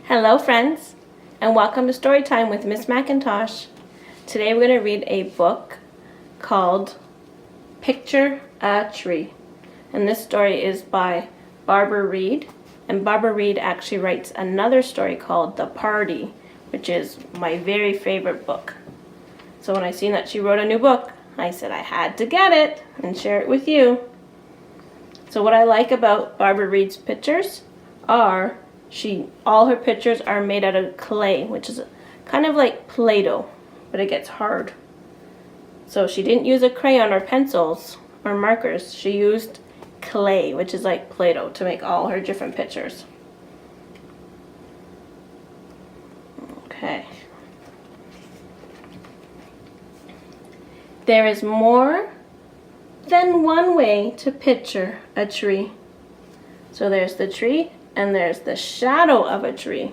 Hello friends, and welcome to Storytime with Miss MacIntosh. Today we're going to read a book called Picture a Tree. And this story is by Barbara Reid. And Barbara Reid actually writes another story called The Party, which is my very favorite book. So when I seen that she wrote a new book, I said I had to get it and share it with you. So what I like about Barbara Reid's pictures are all her pictures are made out of clay, which is kind of like Play-Doh, but it gets hard. So she didn't use a crayon or pencils or markers. She used clay, which is like Play-Doh, to make all her different pictures. Okay. There is more than one way to picture a tree. So there's the tree and there's the shadow of a tree.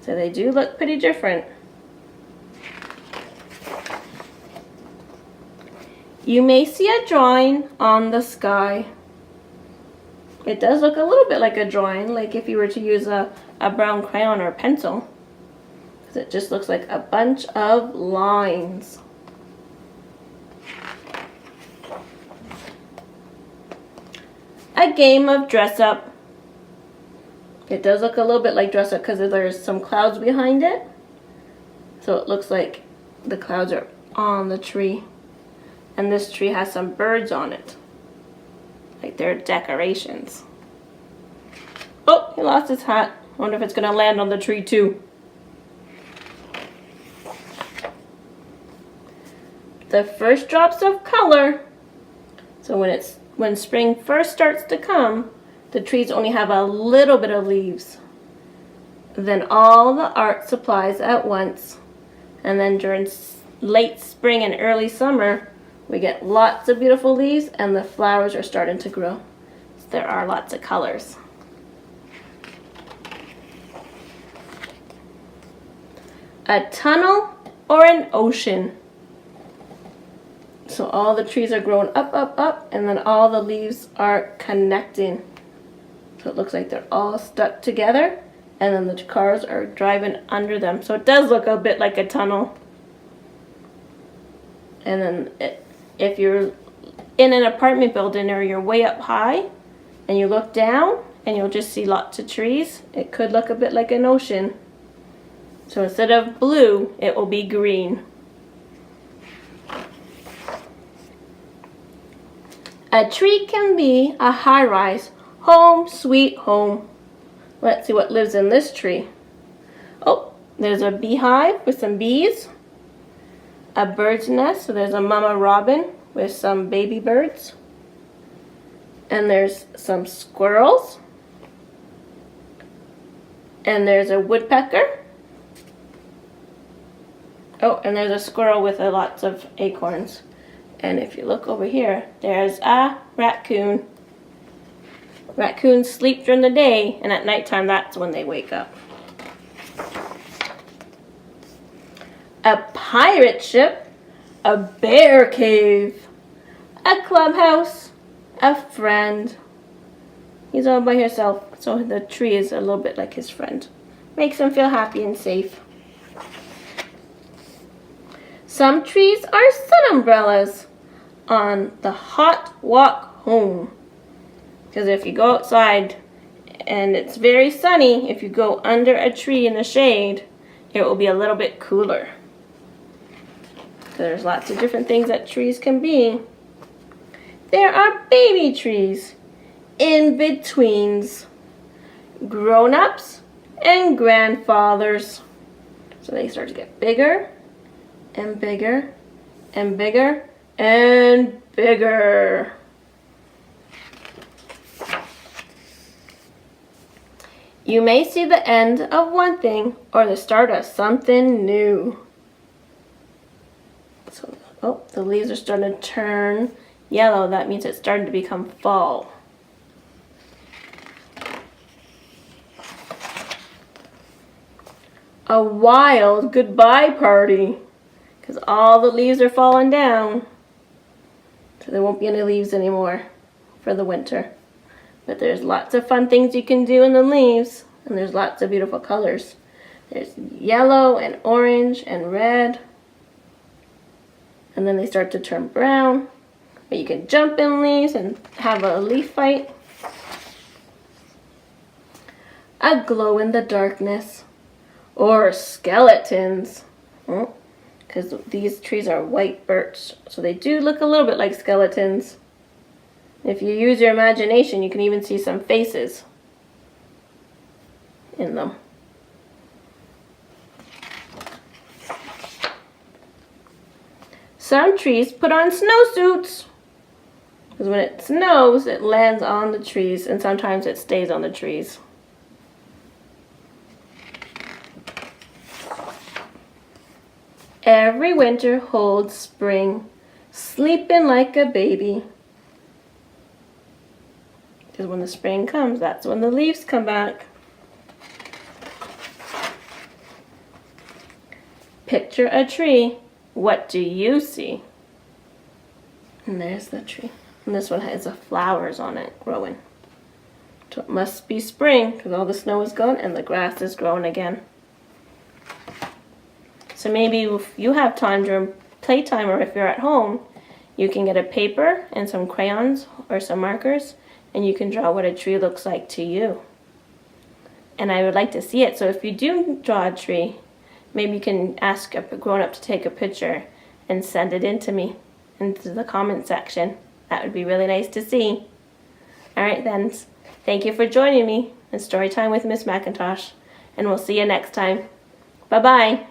So they do look pretty different. You may see a drawing on the sky. It does look a little bit like a drawing, like if you were to use a brown crayon or pencil, because it just looks like a bunch of lines. A game of dress up. It does look a little bit like dress up because there's some clouds behind it. So it looks like the clouds are on the tree. And this tree has some birds on it. Like they're decorations. Oh, he lost his hat. Wonder if it's going to land on the tree too. The first drops of color. So when spring first starts to come, the trees only have a little bit of leaves. Then all the art supplies at once. And then during late spring and early summer, we get lots of beautiful leaves and the flowers are starting to grow. So there are lots of colors. A tunnel or an ocean. So all the trees are growing up, up, up, and then all the leaves are connecting. So it looks like they're all stuck together, and then the cars are driving under them. So it does look a bit like a tunnel. And then if you're in an apartment building or you're way up high, and you look down, and you'll just see lots of trees, it could look a bit like an ocean. So instead of blue, it will be green. A tree can be a high-rise, home sweet home. Let's see what lives in this tree. Oh, there's a beehive with some bees. A bird's nest, so there's a mama robin with some baby birds. And there's some squirrels. And there's a woodpecker. Oh, and there's a squirrel with lots of acorns. And if you look over here, there's a raccoon. Raccoons sleep during the day, and at nighttime, that's when they wake up. A pirate ship, a bear cave, a clubhouse, a friend. He's all by himself, so the tree is a little bit like his friend. Makes him feel happy and safe. Some trees are sun umbrellas on the hot walk home. Because if you go outside and it's very sunny, if you go under a tree in the shade, it will be a little bit cooler. So there's lots of different things that trees can be. There are baby trees, in-betweens, grown-ups, and grandfathers. So they start to get bigger and bigger and bigger and bigger. You may see the end of one thing or the start of something new. So, oh, the leaves are starting to turn yellow. That means it's starting to become fall. A wild goodbye party, because all the leaves are falling down. So there won't be any leaves anymore for the winter. But there's lots of fun things you can do in the leaves. And there's lots of beautiful colors. There's yellow and orange and red. And then they start to turn brown. But you can jump in leaves and have a leaf fight. A glow in the darkness. Or skeletons. Because these trees are white birch. So they do look a little bit like skeletons. If you use your imagination, you can even see some faces in them. Some trees put on snowsuits. Because when it snows, it lands on the trees, and sometimes it stays on the trees. Every winter holds spring, sleeping like a baby. Because when the spring comes, that's when the leaves come back. Picture a tree. What do you see? And there's the tree. And this one has the flowers on it growing. So it must be spring because all the snow is gone and the grass is growing again. So maybe if you have time during playtime or if you're at home, you can get a paper and some crayons or some markers and you can draw what a tree looks like to you. And I would like to see it. So if you do draw a tree, maybe you can ask a grown-up to take a picture and send it in to me into the comment section. That would be really nice to see. Alright then, thank you for joining me in Storytime with Miss MacIntosh, and we'll see you next time. Bye-bye.